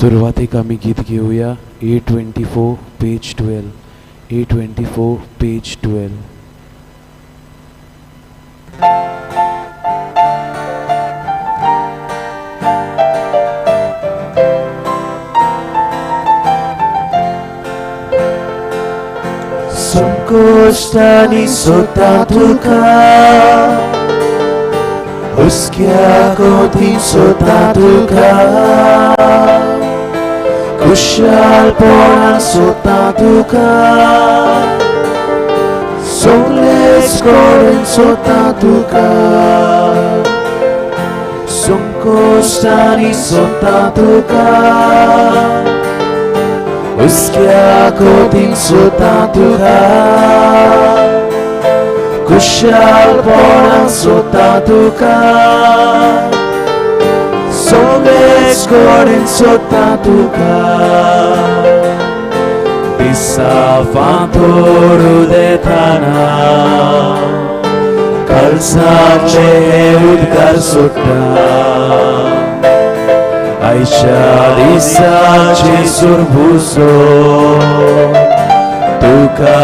सुरुवातीक आमी गीत घेऊया 824 पेज 12. 824 पेज 12. संकोष्टानी सोता तुका Huskya kotin sota tuka Kushal poran sota tuka Songles koren sota tuka Songkostani sota tuka Huskya kotin sota tuka Kushal poran sota tuka Soles koren sota tuka Bisa fantoru detana Kalsache udgar sota Aisha disache surbuso Tuka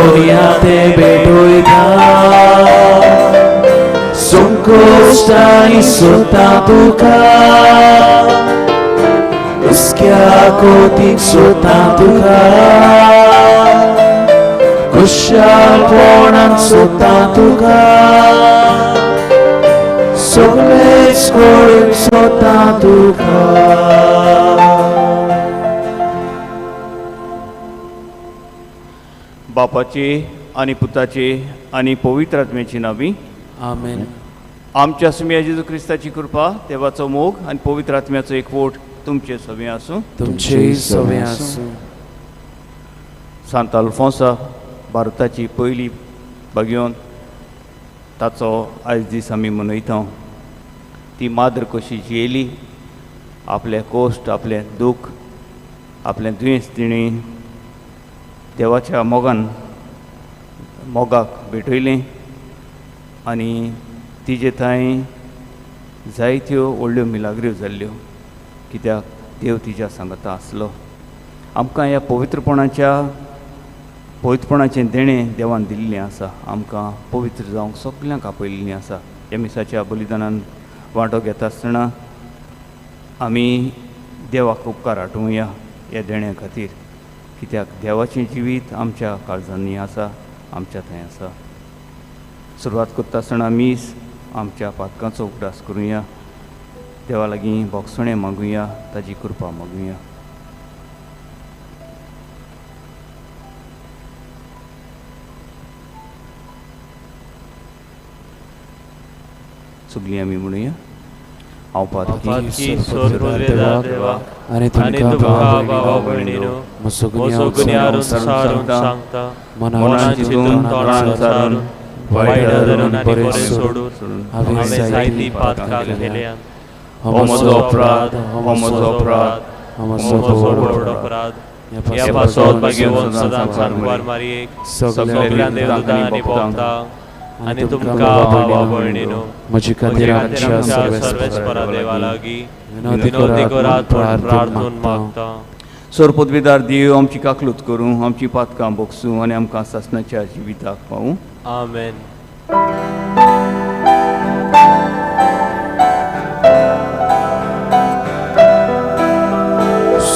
oriate betoida Sonkostani sota tuka Uskya kotin sota tuka Kushal poran sota tuka Soles koren sota tuka बापाची आणि पुताची आणि पवित्र आत्म्याची नावी आमेन. आमच्या सुम्या जेजू ख्रिस्ताची कृपा देवाचो मोग आणि पवित्र आत्म्याचो एकवट तुमचे सगळे आसूं. तुमचेय सवे आसूं. सांत अल्फोन्सा भारताची पयली भगिवन ताचो आयज दीस आमी मनयता. ती माद्र कशी जियेली आपले कोश्ट आपले दूख आपले दुयेंस तिणी देवाच्या मोगाक भेटयलें आनी तिजे थंय जायत्यो व्हडल्यो मिलाग्र्यो जाल्ल्यो कित्याक देव तिच्या सांगता आसलो. आमकां ह्या पवित्रपणाचें देणें देवान दिल्लें आसा. आमकां पवित्र जावंक सगल्यांक आपयल्लीं आसा. ह्या मिसाच्या बलिदानान वांटो घेता आसतना आमी देवाक उपकार आठोवया ह्या देण्या खातीर कित्याक देवाचें जिवीत आमच्या काळजांनी आसा आमच्या थंय आसा. सुरवात करता आसतना मीस आमच्या पातकांचो उगडास करुया. देवा लागीं भोगसणें मागुया ताजी कृपा मागुया. सगळीं आमी म्हणुया. हांव पातकी सोर्बोरेदा देवा आनी तुमकां भाव भयणीनो मोसोगुन्या सारून सांगता मनाची चिंतून तोंडान सारून वायट धरून आनी बरें सोडून हांवें जायतीं पातकां केल्यात. हो म्हजो अपराध हो म्हजो अपराध हो म्हजो व्हड अपराध. ह्या पासत घेवन सदांच सांगवार मारयेक सगळ्या देवदूतां आनी भोगतां आनी तुमकां भाव भयणीनो म्हजी खातीर आमच्या सर्वेस्परा देवा लागीं विनोदी करात प्रार्थून मागता. सोरपदवीदार देव आमची काकलूत करूं आमची पातकां भोगसूं आनी आमकां सासणाच्या जिविताक पावूं. आमेन.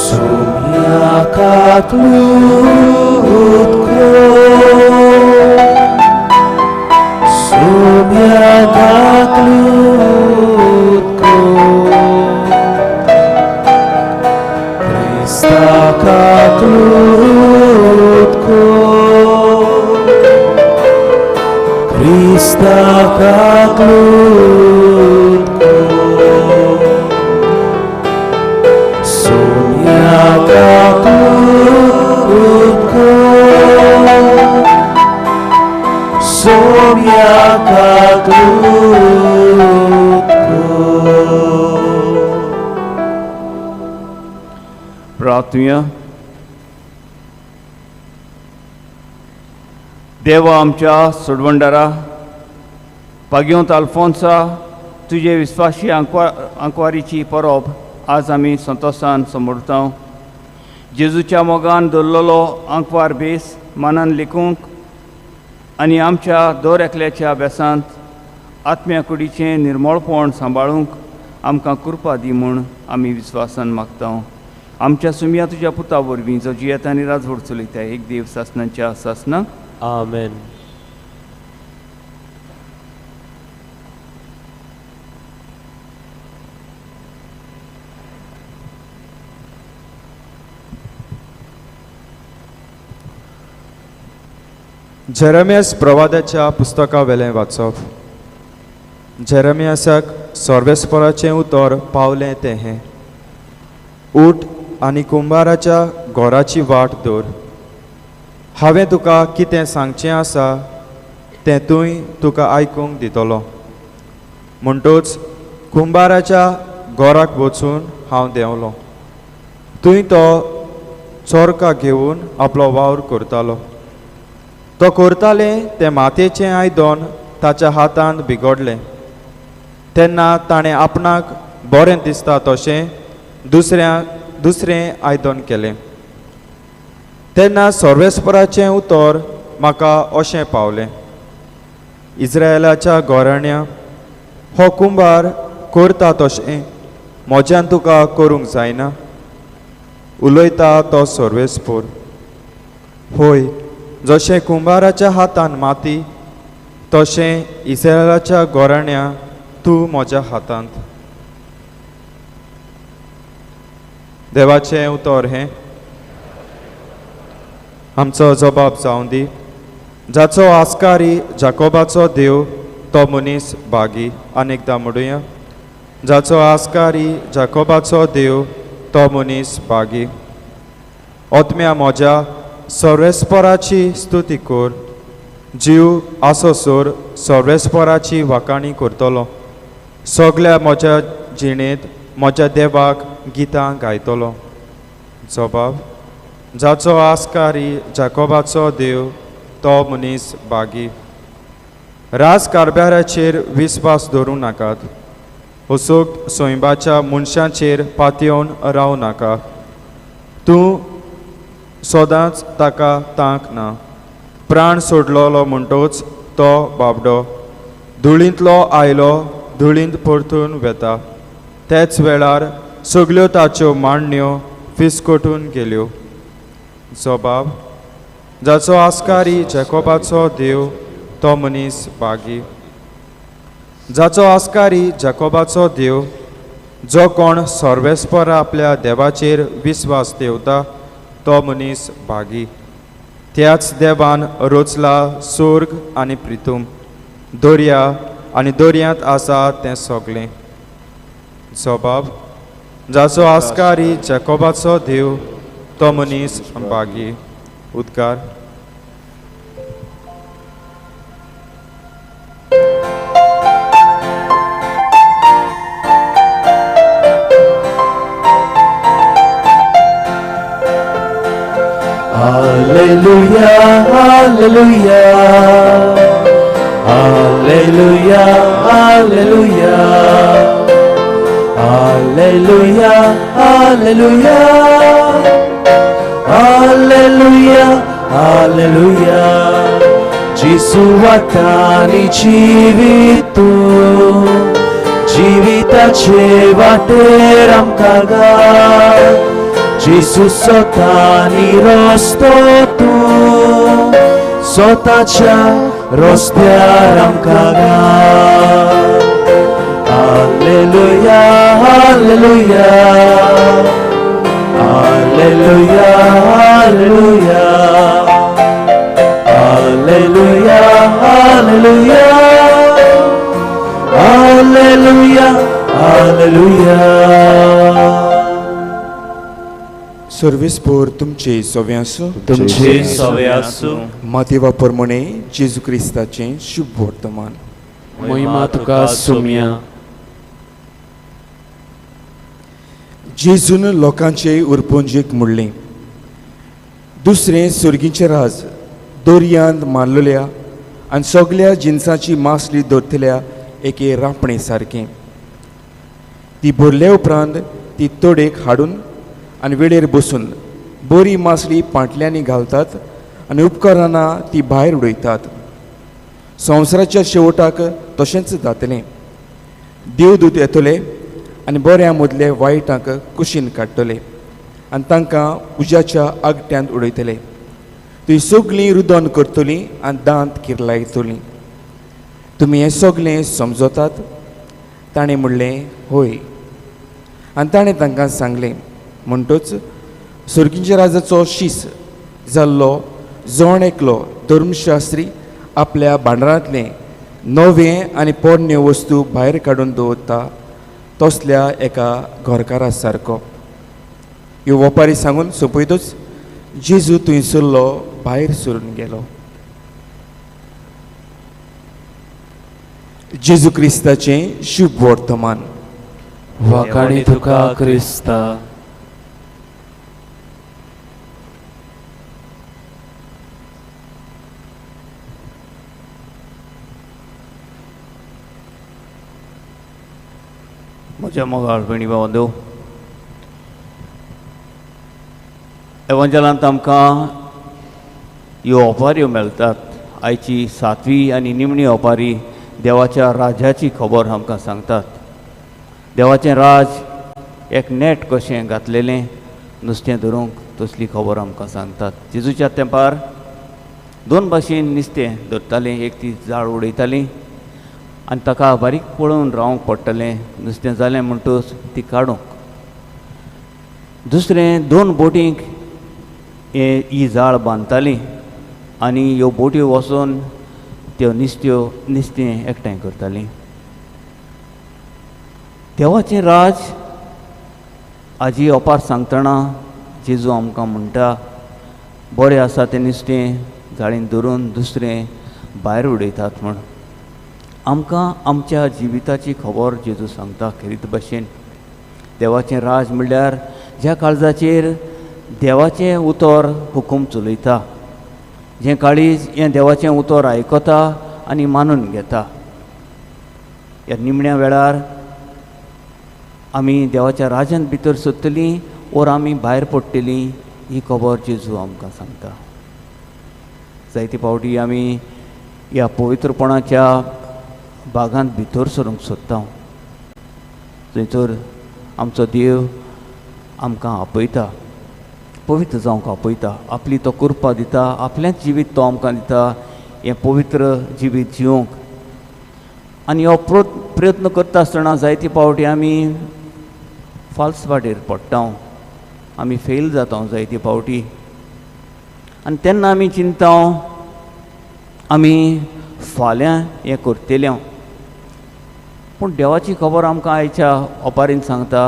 Soumya kaklut ko Soumya kaklut ko Krista kaklut ko Krista kaklut ko Soumya kaklut ko Soumya kaklut ko. प्रार्थुया. देवा आमच्या सोडवंडारा पागियोंत अल्फोन्सा तुझे विस्वाशी आंकवारीची परब आज आमी संतोशान समोरता जेजूच्या मोगान दवरलेलो आंकवार बेस मनान लेखूंक आनी आमच्या दर एकल्याच्या अभ्यासांत आत्म्या कुडीचें निर्मळपण सांबाळूंक आमकां कृपा दी म्हूण आमी विस्वासान मागता. आमच्या सुमया तुज्या पुता वरवीं जो जियेत आनी राजवट चलयता एक देव सासनाच्या सासनाक. आमेन. जेरेमियास प्रवादाच्या पुस्तका वेलें वाचप. जेरेमियासाक सर्वेस्पराचें उतर पावलें तें हें: उठ आनी कुंभाराच्या घोराची वाट दवर. हांवें तुका कितें सांगचें आसा तें तुय तुका आयकूंक दितलो. म्हणटूच कुंभाराच्या घोराक वचून हांव देंवलो. तुय तो चोरका घेवन आपलो वावर करतालो. तो करतालें तें मातयेचें आयदन ताच्या हातांत बिगडलें. तेन्ना ताणें आपणाक बरें दिसता तशें दुसरें आयदन केलें. तेन्ना सर्वेस्पराचें उतर म्हाका अशें पावलें: इस्रायेलाच्या घोराण्या, हो कुंभार करता तशें म्हज्यान तुका करूंक जायना. उलयता तो सर्वेस्पर: होय, जशें कुंभाराच्या हातान माती तशें इस्रायेलाच्या घोराण्या तूं म्हज्या हातांत. देवाचें उतर हें. आमचो जबाब जावं दी. जाचो आस्कारी जाकोबाचो देव तो मनीस भागी. अनेकदां म्हणुया: जाचो आस्कारी जाकोबाचो देव तो मनीस भागी. ओतम्या म्हज्या सर्वेस्पराची स्तुती कर. जीव आसोसोर सर्वेस्पराची वाकाणी करतलो. सगळ्या म्हज्या जिणेंत म्हज्या देवाक गितां गायतलो. जबाब: जाचो आस्कारी जाकोबाचो देव तो मनीस भागी. राजकारभाराचेर विस्वास दवरूं नाकात. अचूक सोयंबाच्या मनशांचेर पातयेवन रावं नाका. तूं सदांच ताका तांक ना. प्राण सोडलोलो म्हणटूच तो बाबडो धुळींतलो आयलो धुळींत परतून वेता. तेच वेळार सगल्यो ताच्यो मांडण्यो फिसकटून गेल्यो. जबाब: जाचो आस्कारी जाकोबाचो देव तो मनीस भागी. जाचो आस्कारी जाकोबाचो देव, जो कोण सर्वेस्पर आपल्या देवाचेर विस्वास दवरता तो मनीस भागी. त्याच देवान रचला स्वर्ग आनी पृथ्वी, दर्या आनी दर्यांत आसा तें सगळें. जबाब: जाचो आस्कारी जाकोबाचो देव तो मनीस भागी. उद्गार. Hallelujah, hallelujah, hallelujah, hallelujah, hallelujah, hallelujah, hallelujah, hallelujah. Gesù वाटानी जीवितो, जीविताचे वाटेर आमकां घाल. Gesù स्वतानी रस्तो तूं, स्वताच्या रस्त्यार आमकां घाल. Hallelujah, hallelujah, hallelujah, hallelujah, hallelujah, hallelujah, hallelujah, hallelujah. सर्वेस्पर तुमचे सवे आसूं. तुमचे सवे आसूं. मातेवा प्रमाणे जेजू क्रिस्ताचें शुभ वर्तमान. महिमा तुका सुम्या. जेजून लोकांचे उरपोंजेक म्हणलें: दुसरें सुर्गीचें राज दर्यांत मारलेल्या आनी सगळ्या जिन्साची मासली धरतल्या एके रापणे सारकें. ती भरले उपरांत ती तोडेक हाडून आनी वेळेर बसून बरी मासळी पांटल्यांनी घालतात आनी उपकरणां ती भायर उडयतात. संवसाराच्या शेवटाक तशेंच जातलें. देवदूत येतले आनी बऱ्या मदले वायटांक कुशीन काडटले आनी तांकां उज्याच्या आगट्यांत उडयतले. ती सगळीं रुदन करतलीं आनी दांत किरलायतलीं. तुमी हें सगळें समजतात? ताणें म्हणलें, होय. आनी ताणें तांकां सांगलें, म्हणटच सुर्गीच्या राजाचो शीस जाल्लो जोण एकलो धर्मशास्त्री आपल्या भांडारांतलें नवें आनी पोरण्यो वस्तू भायर काडून दवरता तसल्या एका घरकारा सारको. ह्यो वेपारी सांगून सोंपयतच जेजू थंयसरलो भायर सरून गेलो. जेजू क्रिस्ताचें शुभ वर्तमान. वाखाणी तुका क्रिस्ता. म्हज्या मोगाळ भयणी भावंदो, एवंजलांत आमकां ह्यो ओपाऱ्यो मेळटात. आयची 7वी आनी निमणी ओपारी देवाच्या राज्याची खबर आमकां सांगतात. देवाचें राज एक नेट कशें घातलेलें नुस्तें धरूंक तसली खबर आमकां सांगतात. जेजूच्या तेंपार 2 भाशेन नुस्तें धरतालीं. एक ती जाळ उडयतालीं आनी ताका बारीक पळोवन रावंक पडटलें. नुस्तें जालें म्हणटच ती काडूंक. दुसरें 2 बोटींक ही जाळ बांदतालीं आनी ह्यो बोट्यो वचून त्यो नुस्तें एकठांय करतालीं. देवाचें राज हाजी ओपार सांगतना जेजू आमकां म्हणटा, बरें आसा तें नुस्तें जाळीन धरून दुसरें भायर उडयतात म्हण. आमकां आमच्या जिविताची खबर जेजू सांगता. खरीत भाशेन देवाचें राज म्हणल्यार ज्या काळजाचेर देवाचें उतर हुकूम चलयता, जें काळीज हें देवाचें उतर आयकता आनी मानून घेता. ह्या निमण्या वेळार आमी देवाच्या राज्यांत भितर सरतलीं ओर आमी भायर पडटलीं ही खबर जेजू आमकां सांगता. जायते फावटी आमी ह्या पवित्रपणाच्या बागांत भितर सरूंक सोदता. थंयसर आमचो देव आमकां आपयता, पवित्र जावंक आपयता, आपली तो कृपा दिता, आपलेंच जिवीत तो आमकां दिता हें पवित्र जिवीत जिवंक. आनी हो प्रयत्न करता आसतना जायते फावटी आमी फाल्स वाटेर पडटा, आमी फेल जाता जायते फावटी. आनी तेन्ना आमी चिंतता आमी फाल्यां हें करतलें. पूण देवाची खबर आमकां आयच्या ओपारीन सांगता,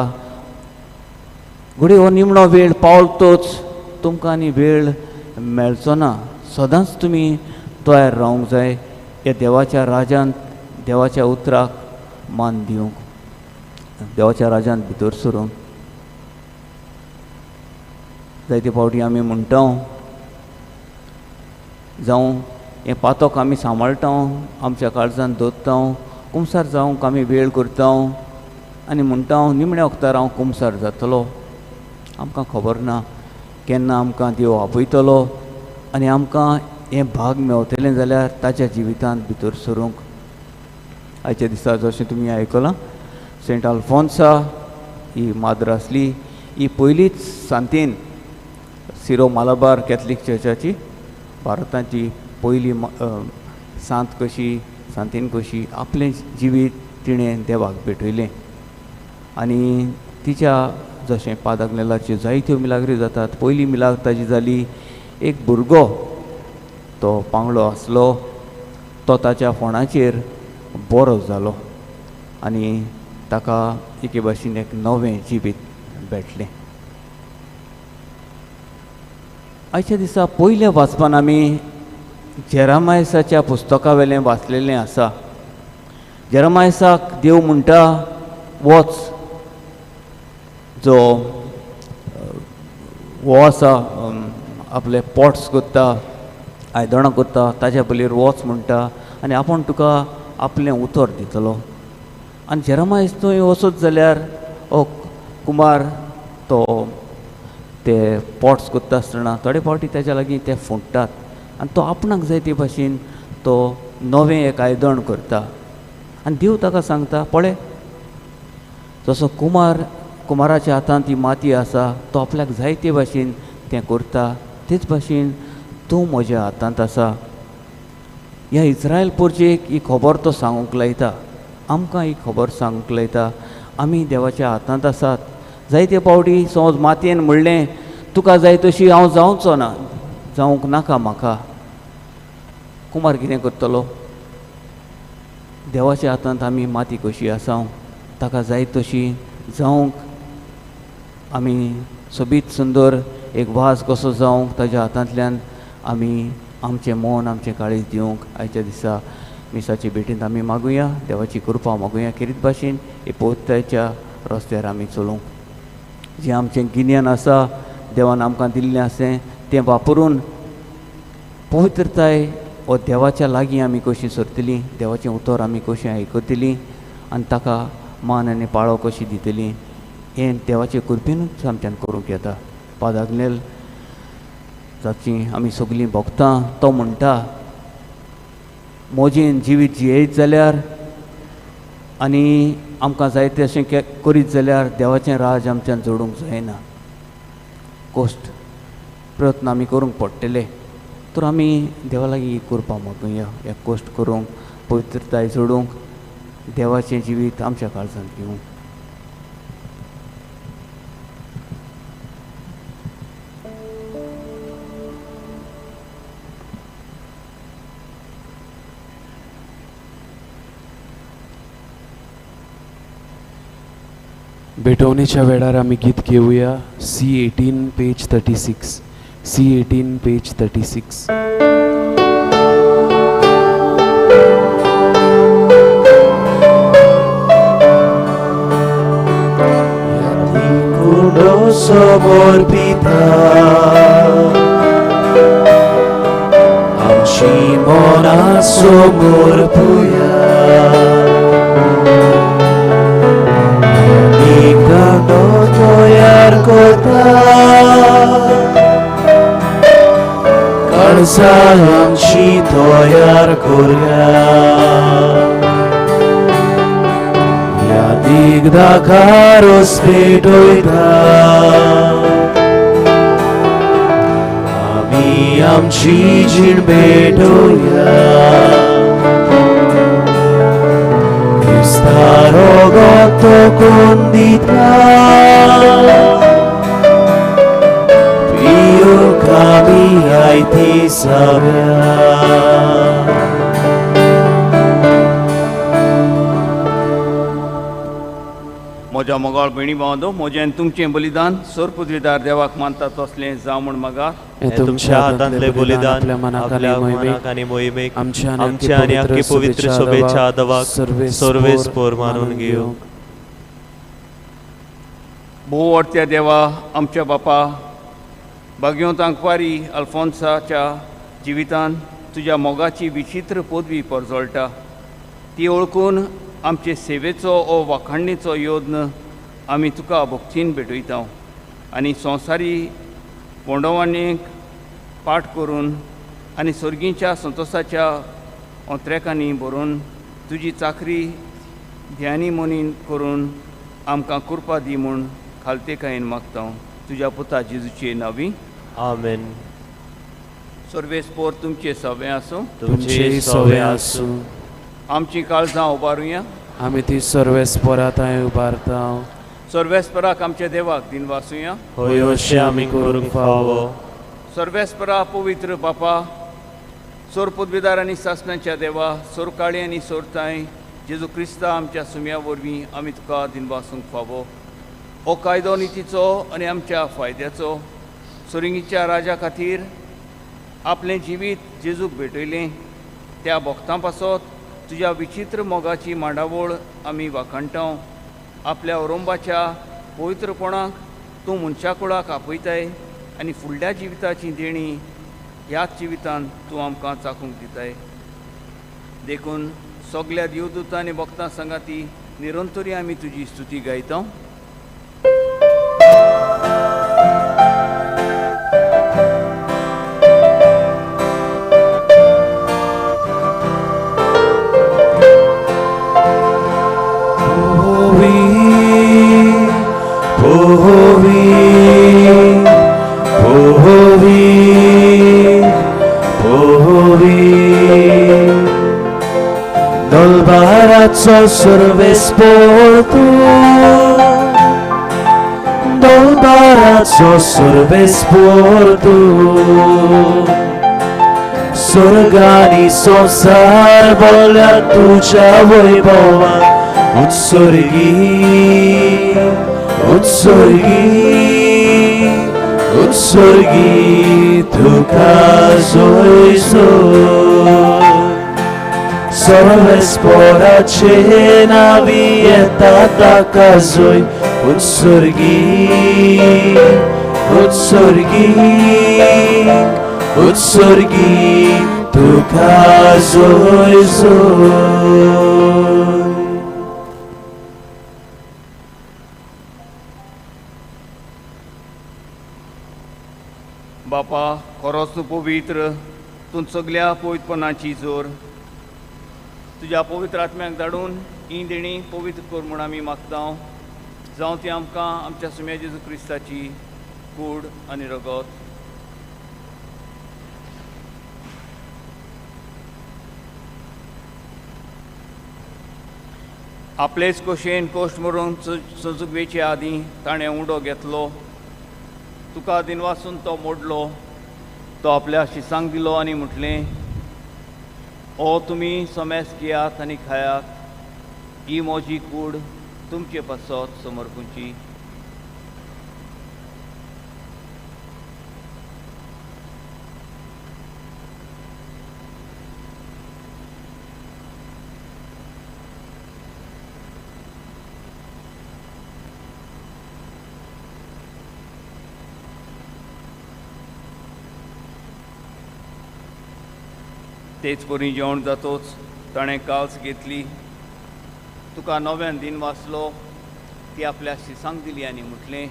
घडये हो निमणो वेळ पावतोच तुमकां आनी वेळ मेळचो ना. सदांच तुमी तयार रावंक जाय हे देवाच्या राज्यांत, देवाच्या उतराक मान दिवंक, देवाच्या राज्यांत भितर सरूंक. जायते फावटी आमी म्हणटा जावं हें पातोक आमी सांबाळटा, आमच्या काळजांत दवरता, कुमसार जावंक आमी वेळ करता आनी म्हणटा निमण्या वखदार हांव कुमसार जातलो. आमकां खबर ना केन्ना आमकां देव आपयतलो आनी आमकां हें भाग मेवतलें जाल्यार ताच्या जिवितांत भितर सरूंक. आयच्या दिसा जशें तुमी आयकलां, सेंट आल्फोन्सा ही माद्र आसली. ही पयलीच सांतीन सिरो मालाबार कॅथलीक चर्चाची, भारताची पयली सांत कशी, सांतीन कशी आपलें जिवीत तिणें देवाक भेटयलें. आनी तिच्या जशें पादाग्नेलाच्यो जायत्यो मिलाग्री जातात. पयली मिलाग ताजी जाली, एक भुरगो तो पांगडो आसलो, तो ताच्या फोंडाचेर बरो जालो आनी ताका एके भाशेन एक नवें जिवीत भेटलें. आयच्या दिसा पयल्या वाचपान आमी जेरामायसाच्या पुस्तका वेलें वाचलेलें आसा. जेरामायसाक देव म्हणटा, वच, जो हो आसा आपले पोट्स करता, आयदनां करता, ताच्या पयलीं वच म्हणटा आनी आपूण तुका आपलें उतर दितलो. आनी जेरामायस थंय वचत जाल्यार हो कुमार तो ते पॉट्स करता आसतना थोडे फावटी तेच्या लागीं ते फुंडटात आनी तो आपणाक जाय ते भाशेन तो नवें एक आयदन करता आनी देव ताका सांगता पळय जसो कुमाराच्या हातांत ती माती आसा तो आपल्याक जाय ते भाशेन तें करता तेच भाशेन तूं म्हज्या हातांत आसा. ह्या इस्रायल पोरचेक ही खबर तो सांगूंक लायता, आमकां ही खबर सांगूंक लायता आमी देवाच्या हातांत आसात. जायते पावटी समज मातयेन म्हणलें तुका जाय तशी हांव जावचो ना, जावंक नाका म्हाका, कुमार कितें करतलो? देवाच्या हातांत आमी माती कशी आसा, ताका जाय तशी जावंक आमी सोबीत सुंदर एक वाज कसो जावंक ताज्या हातांतल्यान आमी आमचें मन आमचें काळीज दिवंक आयच्या दिसा मिसाचे भेटींत आमी मागुया, देवाची कृपा मागुया. खेरीत भाशेन हे पवित्रतायेच्या रस्त्यार आमी चलूंक जें आमचें गिन्यान आसा देवान आमकां दिल्लें आसा तें वापरून पवित्रताय वो देवाच्या लागीं आमी कशीं सरतलीं, देवाचें उतर आमी कशीं आयकतलीं आनी ताका मान आनी पाळो कशी दितलीं हें देवाचे कृपेनूच आमच्यान करूंक येता. पादाग्नेल जाची आमी सगळीं भोगतां तो म्हणटा मोजेन जिवीत जियेत जाल्यार आनी आमकां जाय तें अशें करीत जाल्यार देवाचें राज आमच्यान जोडूंक जायना. कोश्ट प्रयत्न आमी करूंक पडटले तर आमी देवा लागीं करपा मागुया, हे कोश्ट करूंक पवित्रताय जोडूंक देवाचें जिवीत आमच्या काळजांत घेवंक. भेटवणीच्या वेळार आमी गीत घेवया C18 page 36. C18 page 36. Somor pita amshi mona somor puya nikano toyar kota kalsa amshi toyar korya Digda karos petoida Ami amchi jin petoya Kristaro goto kondita Pio kami aiti sabya म्हज्या मोगाळ भयणी भावंदो म्हजें तुमचें बलिदान सोर पदवीदार देवाक मानतात तसलें जावं म्हण मागात. हे तुमच्या हातांतले बलिदान आपल्या मनाक आनी मोहिमेक आमच्या आनी आख्खे पवित्र सभेच्या आदवाक सर्वेस्पोर मानून घेवंक. भोव वर्त्या देवा आमच्या बापा भाग्योत आंकवारी अल्फोन्साच्या जिवितान तुज्या मोगाची विचित्र पदवी परजळटा. ती ओळखून आमचे सेवेचो ओ वाखाणणेचो योद्न आमी तुका भक्तीन भेटयता आनी संवसारी पोंडवाणेक पाठ करून आनी सर्गीच्या संतोशाच्या अंत्रेकांनी बरोवन तुजी चाकरी ध्यानी मोनीन करून आमकां कृपा दी म्हूण खालतेकायेन मागता तुज्या पुता जेजूचे नांवी आमेन. सर्वेस्पोर तुमचे सवे आसूं, तुमचे सवे आसूं. आमची काळजां उबारुया, आमी ती सर्वेस्पोरांताय उबारता. सर्वेस्पराक आमच्या देवाक दिन वासुया. होय अशें आमी करूंक फावो. सर्वेस्परा पवित्र बापा सोर पदवीदार आनी सासणाच्या देवा सोर काळी आनी सोरताय जेजू क्रिस्ता आमच्या सुम्या वरवीं आमी तुका दिन वासूंक फावो. हो कायदो नितीचो आनी आमच्या फायद्याचो सोरिंगीच्या राजा खातीर आपलें जिवीत जेजूक भेटयलें त्या भक्तां पासत तुज्या विचित्र मोगाची मांडावळ आमी वाखाणटा. आपल्या औरंबाच्या पवित्रपणाक तूं मनशा कुळाक आपयताय आनी फुडल्या जिविताची देणी ह्याच जिवितान तूं आमकां चाखूंक दिताय. देखून सगल्या देवदूतां आनी भक्तां सांगाती निरंतरी आमी तुजी स्तुती गायता. dotarazzo sorvespor tu, dotarazzo sorvespor tu. स्वर्गानी संसार बोल्या तुझ्या वैभवान उत्सर्गी उत्सर्गी उत्सर्गी तुका जोयसो सर्वेस्पराचे नावी येता ताका जोय उत्सर्गी उत्सर्गी उत्सर्गी तुका जोयसो. बापा खरोच तूं पवित्र, तूं सगळ्या पवित्रपणाची जोर तुज्या पवित्र आत्म्याक धाडून ही देणी पवित्र कर म्हूण आमी मागता. जावं ती आमकां आमच्या सुम्या जेजू क्रिस्ताची कूड आनी रगत. आपलेच कोशेन कोश्ट मरून सजूगवेचे आदीं ताणें उंडो घेतलो, तुका दिनवासून तो मोडलो, तो आपल्या शिसांक दिलो आनी म्हटलें, ओ तुमी सोमेस घेयात आनी खायात, ही म्हजी कूड तुमचे पासत समर्पूंची. तेच परी जेवण जातोच ताणें काल्स घेतली, तुका नव्यान दिन वाचलो, ती आपल्या शिसांक दिली आनी म्हटलें,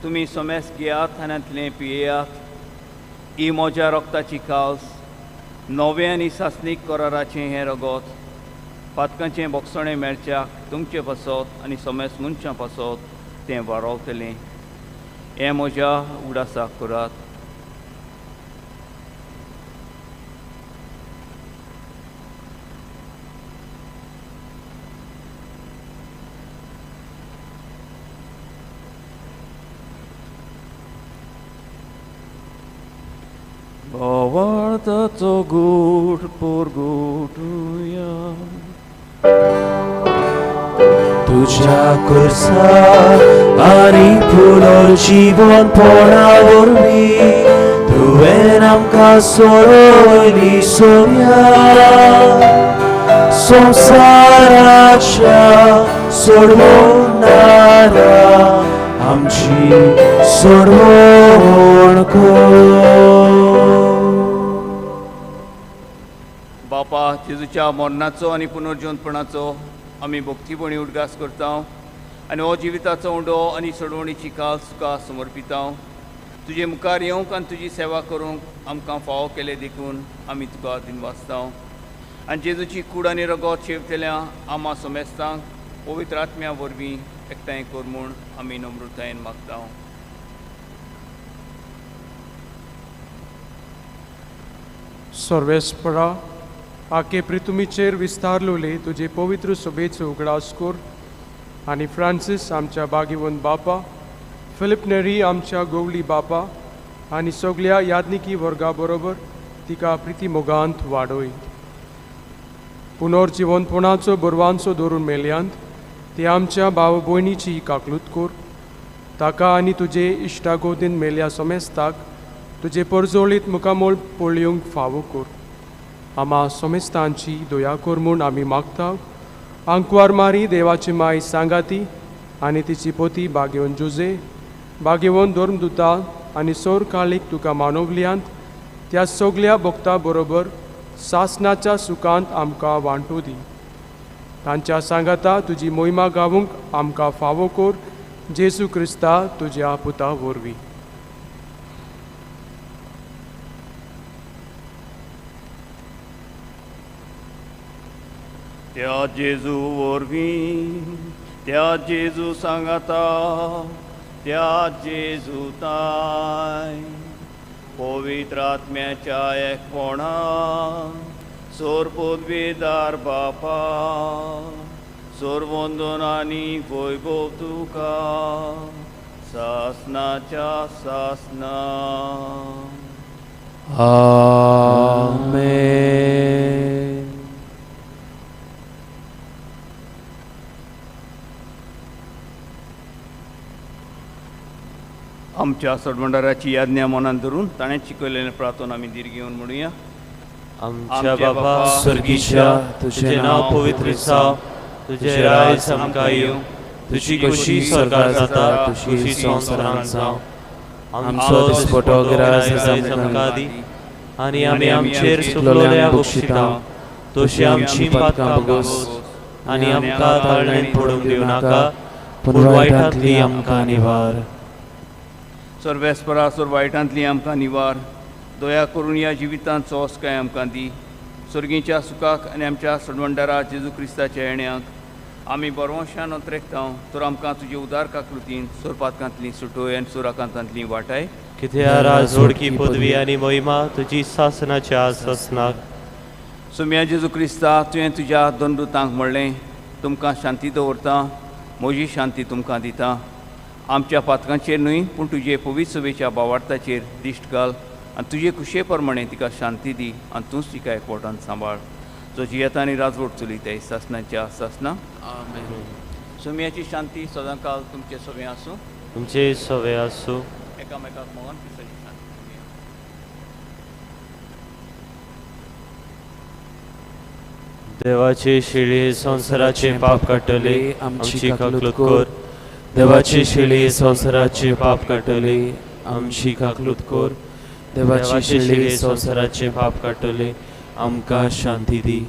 तुमी सोमेस घेयात आनी पियेयात, ही म्हज्या रोगताची काल्स, नवें आनी सासणीक कराराचें हें रगत, पातकांचें बोगसणें मेळच्याक तुमचे पासत आनी सोमेस मनशां पासत तें वाडोवतलें. हें म्हज्या उडासाक करात. Powartato gúr porgódúja. तुझ्या कुर्सा आणि पुनर्जीवनपणावरवी तुवें आमकां सोडली सोम्या संसाराच्या सोडवणारा आमची सोडवण कर. बापा जेजूच्या मरणाचो आनी पुनर्जीवनपणाचो आमी भक्तीपणी उदगास करता आनी हो जिविताचो उंडो आनी सोडवणीची काल तुका समर्पिता. तुजे मुखार येवंक आनी तुजी सेवा करूंक आमकां फावो केले देखून आमी तुका दिनवासता. आनी जेजूची कूड आनी रगत शेवतल्या आमा सोमेस्तांक पवित्र आत्म्या वरवीं एकठांय कर म्हूण आमी नम्रतायेन मागता. सर्वेस्परा आखे पृथ्वीचेर विस्तारलोले तुजे पवित्र सभेचो उगडास कर आनी फ्रांसीस आमच्या बागीवन बापा, फिलिप नेरी आमच्या गोवली बापा आनी सगळ्या याज्ञिकी वर्गा बरोबर तिका प्रिती मोगांत वाडय. पुनर्जीवनपणाचो बरवांचो धरून मेल्यांत ते आमच्या भाव भयणीची काकलूत कर. ताका आनी तुजे इश्टागोदीन मेल्या सोमेस्ताक तुजे परजोळीत मुखामोळ पळयोवंक फावो कर. आमा सोमेस्तांची दया कर म्हूण आमी मागता. आंकवार मारी देवाची माय सांगाती आनी तिची पोती बागेवन जुजे, बागेवन धर्मदुता आनी सोर काळीक तुका मानवल्यांत त्या सगळ्या भक्तां बरोबर सासणाच्या सुखांत आमकां वांटू दी. तांच्या सांगाता तुजी मोहिमा गावूंक आमकां फावो कर. जेजू क्रिस्ता तुज्या पुता वरवीं. त्या जेजू वरवीं, त्या जेजू सांगाता, त्या जेजू ताय पवित्र आत्म्याच्या एकपणान सोर पदवीदार बापा सोर वंदनानी वैभव तुका सासनाच्या सासना आमेन. आमच्या सडमंडाराची याज्ञा मनात धरून ताणें शिकयलेलें प्रार्थना आमी दीर्घ घेवन म्हणुया. आमच्या बाबा स्वर्गीच्या तुझे नाव पवित्र जाव, तुझे राज आमकां येवं, तुझी खुशी स्वर्गार जाता तुझी संवसारांत जावं. आमचो दिसपटो गिराय आमकां दी आनी आमी आमचेर चुकलोल्या बक्षिता, तशी आमची पातकां बगोस आनी आमकां ताळणेंत पडूंक दिवं नाका, पूण वायटांतली आमकां निवार. सर्वेस्परा सोर वायटांतली आमकां निवार, दया करून ह्या जिवितांत सोंसकाय आमकां दी. सर्गीच्या सुखाक आनी आमच्या सडवंडारा जेजू क्रिस्ताच्या येण्याक आमी बरवंशान नोत्रेकतांव, तर आमकां तुजे उदार काकृतीन सोर पातकांतली सुटोय आनी सोराकांतांतली वाटाय. कित्या राजोडकी पदवी आनी महिमा तुजी सासनाच्या सासनाक. सोम्या जेजू क्रिस्ता तुवें तुज्या दोन दुतांक म्हणलें, तुमकां शांती दवरता, म्हजी शांती तुमकां दिता. आमच्या पातकांचेर न्हय पूण तुजे पवित्र सभेच्या भावार्थाचेर दिश्ट घाल आनी तुजे खुशे प्रमाणे तिका शांती दी आनी तूंच तिका एकवटान सांबाळ. जो जियेता आनी राजवट चलयताय सासनाच्या सासना. सोम्याची शांती सदां काल तुमचे सवे आसूं. तुमचे सवे आसूं. एकामेकाक मोगान क्रिस्ताची शांती दिवया. देवाचे शिळे संसाराचे पाप काटले आमची काकलूत कोर. देवाचे शिळे संसाराचे पाप काटले आमची काकलूत कोर. देवाचे शिळे संसाराचे पाप काटले आमकां शांती दी.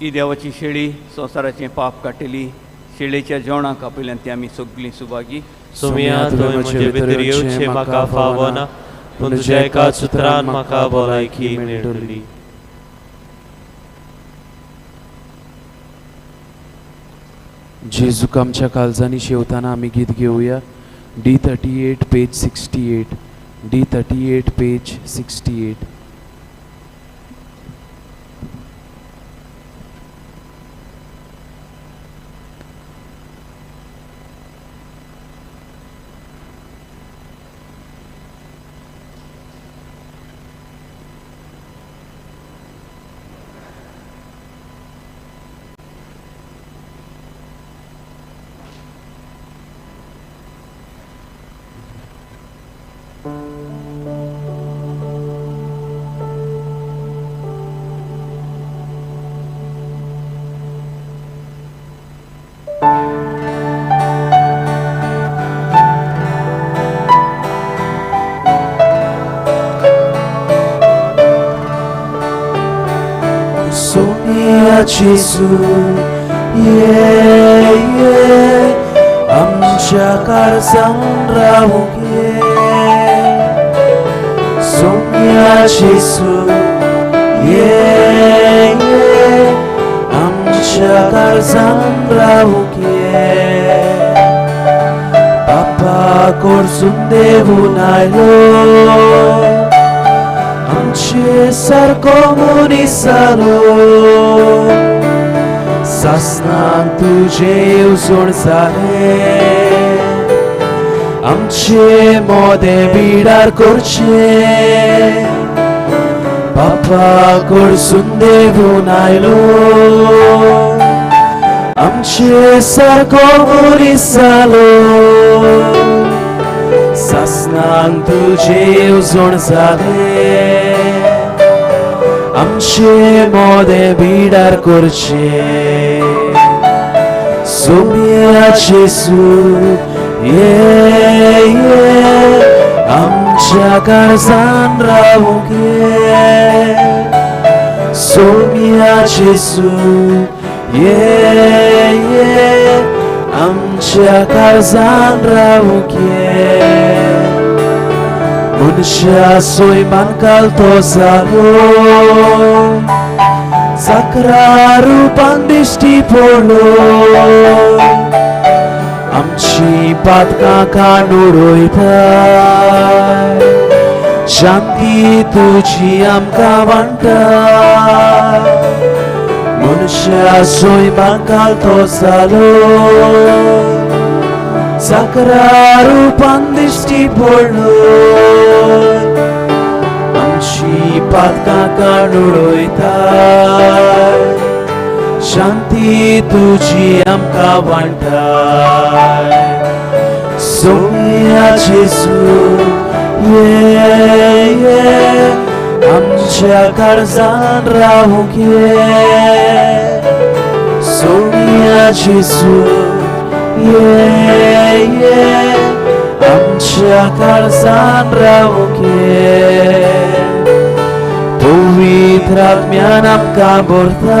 ही देवाची शेळी संवसाराचें पाप काडटली. शेळेच्या जेवणाक आपयल्यान ती आमी सगळीं सुभागी. सोम्या तुवें म्हजे भितर येवचें म्हाका फावना, पूण तुज्या एकाच उतरान म्हाका भलायकी मेळटली. जेजूक आमच्या काळजांनी शेवताना आमी गीत घेवया. D38 page 68. D38 page 68. Jesu, आमच्या काळजांत रावूंक ये. सोम्या जेसू आमच्या काळजांत रावूंक ये. पापा कडसून देवून आयलो, आमचे सारको मनीस जालो. सासनान तुझे येवजण जाले, आमचे मोदे बिडार करचे. बापा कडसून देवून आयलो, आमचे सारको मनीस जालो. सासनान तुझे येवजण जाले, आमचे मोदे बिडार करचे. सोम्या जेसू आमच्या काळजांत रावूंक ये. सोम्या जेसू आमच्या काळजांत रावूंक ये. मनशा सोयमान काल तो जालो, साकरा रुपान दिश्टी पडलो आमची पातकां काडून उडयता शांती तुजी आमकां वांटा मनशा सोयमाकाल तो जालो साकरा रुपान दिश्टी पडलो आमची पातकां काडून उडयता शांती तुजी आमकां वांटा सोया जेजू ये आमच्या काळजान रावूंक ये सोया जेजू ये आमच्या काळजान रावूंक ये पवित्र आत्म्यान आमकां भरता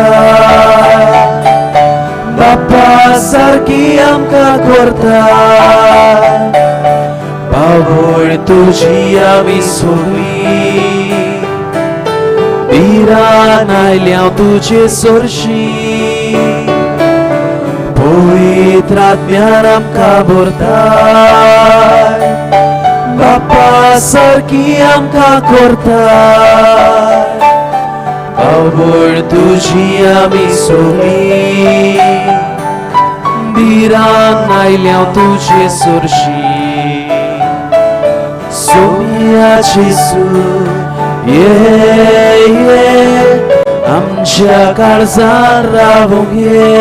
बापा सारकी आमकां करता आवड तुजी आमी सोडली बिरान आयल्या तुजे सोरशी पवित्र आत्म्यान आमकां भरता बापा सारकी आमकां करता आवड तुजी आमी सोडली बिरान आयल्या तुजे सोरशी सोया जेजू ये आमच्या काळजान रावूंक ये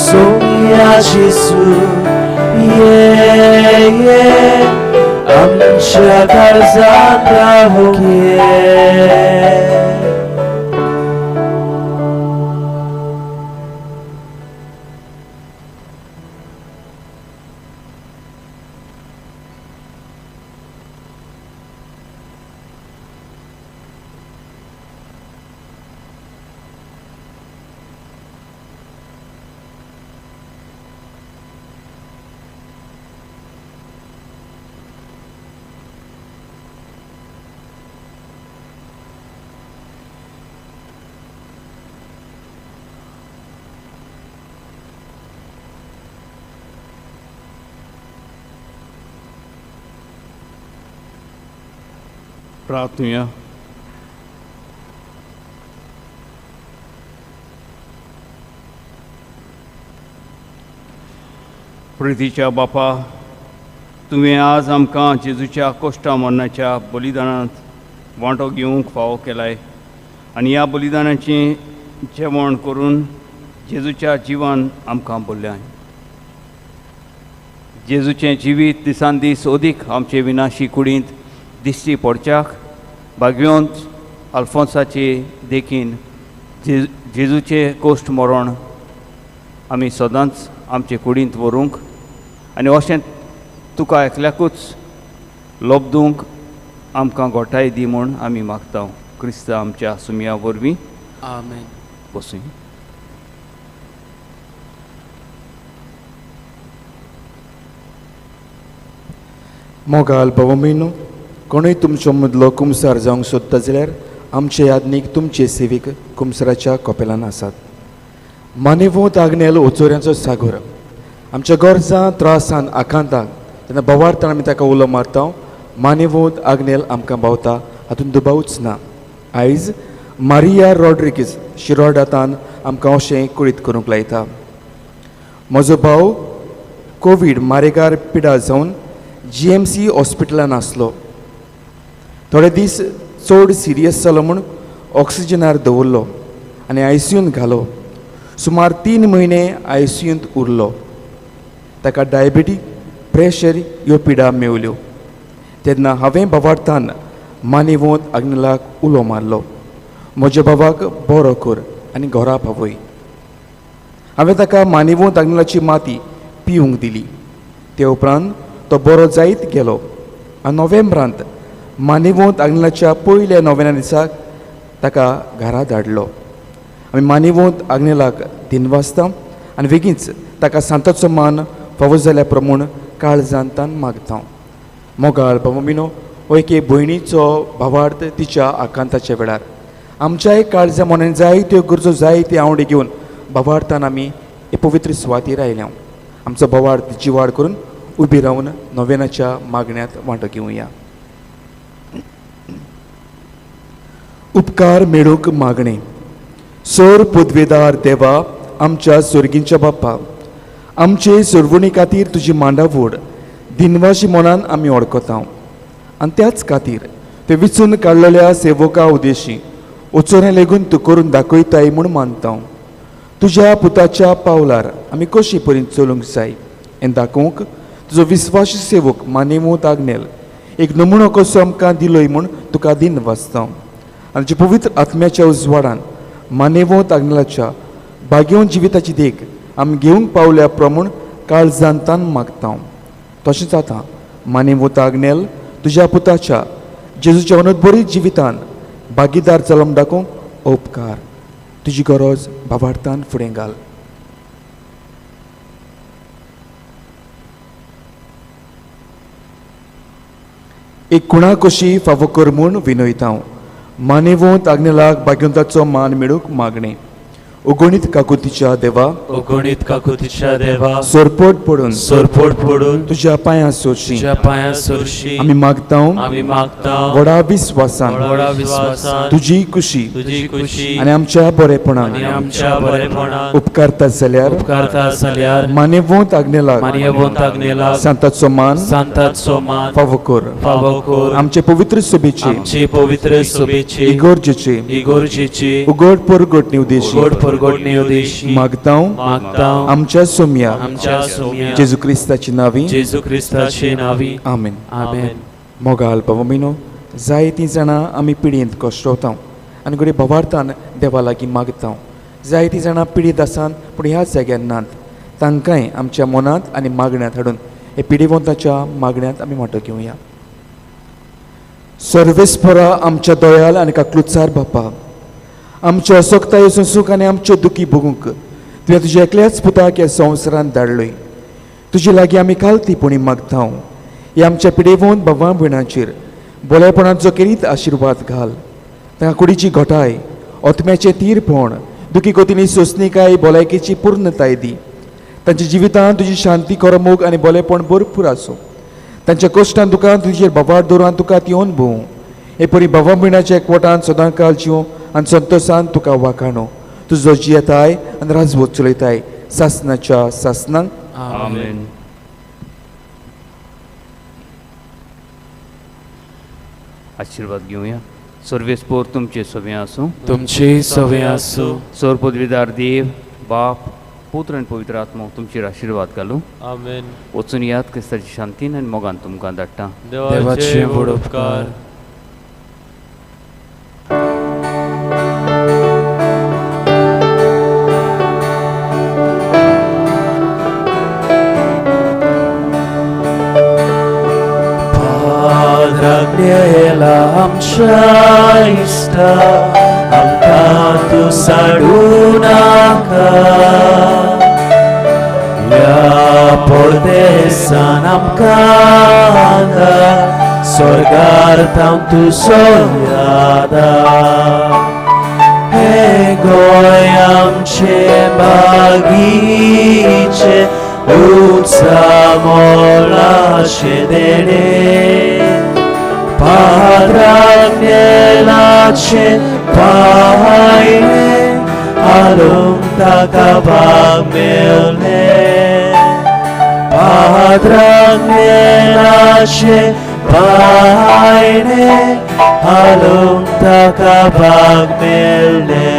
सोया जेजू ये आमच्या काळजान रावूंक ये प्रार्थूया. प्रितीच्या बापा, तुवें आज आमकां जेजूच्या कोश्टा मरणाच्या बलिदानांत वांटो घेवंक फावो केलाय आनी ह्या बलिदानाचें जेवण करून जेजूच्या जिवान आमकां भरल्या. जेजूचें जिवीत दिसान दीस ओदीक आमचे विनाशी कुडींत दिश्टी पडच्याक भाग्योंत आल्फोन्साचे देखीन जेजूचे कोश्ट मरण आमी सदांच आमचे कुडींत व्हरूंक आनी अशें तुका एकल्याकूच लोबदूंक आमकां घोटाय दी म्हूण आमी मागता. क्रिस्त आमच्या सुमया वरवीं आमेन. बसूय. मोगाल भोवमीनो, कोणूय तुमचो मदलो कुमसार जावंक सोदता जाल्यार आमचे यादनीक तुमचे सेवीक कुमसाराच्या कपेलान आसात. मानेवोत आग्नेल ओचोऱ्यांचो सागोर आमच्या गरजां त्रासान आकांताक तेन्ना बोवार्थान आमी ताका उलो मारता. मानेवोत आग्नेल आमकां भावता हातूंत दुबावूच ना. आयज मारिया रॉड्रिगीस शिरोडातान आमकां अशें कुळीत करूंक लायता. म्हजो भाव कोवीड मारेगार पिडा जावन GMC हॉस्पिटलान आसलो. थोडे दीस चड सिरियस जालो म्हूण ऑक्सिजनार दवरलो आनी ICUंत घालो. सुमार 3 म्हयने ICUंत उरलो. ताका डायबिटीक, प्रेशर ह्यो पिडा मेवल्यो. तेन्ना हांवें भावार्थान मानेवोत आग्नेलाक उलो मारलो, म्हज्या भावाक बरो कर आनी घरा पावय. हांवें ताका मानेवोत आग्नेलाची माती पिवंक दिली. ते उपरांत तो बरो जायत गेलो आनी नोव्हेंबरांत मानेवोत आग्नेलाच्या पयल्या नोवेना दिसाक ताका घरा धाडलो. आमी मानेवोत आग्नेलाक दिनवासता आनी बेगीनच ताका सांताचो मान फावो जाल्या प्रमाण काळजांतान मागता. मोगाळ भावमिनो, हो एके भयणीचो भावार्थ तिच्या आकांताच्या वेळार आमच्याय काळजा मनान जाय त्यो गरजो जाय ती आवडी घेवन भवार्थान आमी हे पवित्र सुवातेर आयल्या आमचो भवार्थ जिवाड करून उबी रावन नव्यानाच्या मागण्यांत वांटो घेवया. उपकार मेळूंक मागणे. सोर पदवेदार देवा आमच्या स्वर्गींच्या बाप्पा, आमचे सोडवणी खातीर तुजी मांडावड दिनवाशी मनान आमी ओळखता आनी त्याच खातीर ते विचून काडलेल्या सेवका उद्देशी उचोरें लेगून तूं करून दाखयताय म्हूण मानता. तुज्या पुताच्या पावलार आमी कशी परीन चलूंक जाय हें दाखोवंक तुजो विस्वासी सेवक मानेमूत आग्नेल एक नमुनो कसो आमकां दिलोय म्हूण तुका दिन वाचता आनी तुज्या पवित्र आत्म्याच्या उजवाडान मानेवंत आग्नेलाच्या भाग्यवंत जिविताची देख आमी घेवंक पावल्या प्रमाण काळजांतान मागता. तशेंच आतां मानेवंत आग्नेल तुज्या पुताच्या जेजूच्या अनोदबरीत जिवितान भागीदार जालोम दाखोवंक उपकार. तुजी गरज भावार्थान फुडें घाल. एक कुणा कशी फावो कर म्हूण विनयता. मानेवंत आग्नेलाक भाग्यवंताचो मान मेळूंक मागणे. उगोणीत काकुतीच्या देवा, उगोणीत काकुतीच्या देवा, सोरपोट पडून पडून तुज्या पांयां सोडशी तुज्या पांयां सोडशी आमी मागता. व्हडा विस्वासान तुजी खुशी आनी आमच्या बरेपणान उपकारता जाल्यार मानेवंत आग्नेलाक सांताचो मान फावो कर. आमचे पवित्र सभेचे इगोर्जेचे उगड परगट उद्देशी मागता आमच्या सोम्या जेजू क्रिस्ताची नावी आमेन. मोगाल पवमिनो जायतीं जाणां आमी पिडींत कश्टवता आनी घडये भवार्थान देवा लागीं मागता. जायतीं जाणां पिडीत आसात पूण ह्याच जाग्यार नात. तांकांय आमच्या मनांत आनी मागण्यांत हाडून हे पिडीवंताच्या मागण्यांत आमी वांटो घेवया. सर्वेस्परा आमच्या दयाल आनी काकलुतसार बापा, आमच्यो असोक्तायो सुख आनी आमच्यो दुखी भोगूंक तुवें तुज्या एकल्याच पुताक ह्या संवसारांत धाडलोय. तुजे लागीं आमी कालतीपणी मागता. ह्या आमच्या पिडेवंत भावां भयणांचेर बोलेपणाचो केरीत आशिर्वाद घाल. तांकां कुडीची घोटाय, ओतम्याचें तीरपण, दुखी कोतींनी सोंसणीकाय, भलायकेची पूर्णताय दी. तांच्या जिवितांत तुजी शांती करमूक आनी बोलेपण भरपूर आसूं. तांच्या कश्टान दुखान तुजेर भवार दवरून तुका येवन भोवूं. हे परी भावां भयणाच्या एकवटान सदांकाळ जिवो आनी संतोशान तुका वाखाणो. तुजो जियेताय आनी राजवट चलयताय सासनाच्या सासनांक. आमेन. आशिर्वाद घेवया. सर्वेस्पोर तुमचे सवे आसूं. तुमचे सवे आसूं. सोर पदवीदार देव, बाप, पुत्र आनी पवित्र आत्मो तुमचेर आशिर्वाद घालूं. आमेन. वचून याद क्रिस्ताची शांतीन आनी मोगान तुमकां धाडटा. देवाचे व्हड उपकार. Padra आमच्या इष्टा आमकां तूं साडू नाका. या परदेसान आमकां हांगा स्वर्गार्थां तुजो यादा. हे गोंय आमचे बागीचे उत्सव मोलाचे देणे. Padranelace paine alum taca bagmele. Padranelace paine alum taca bagmele.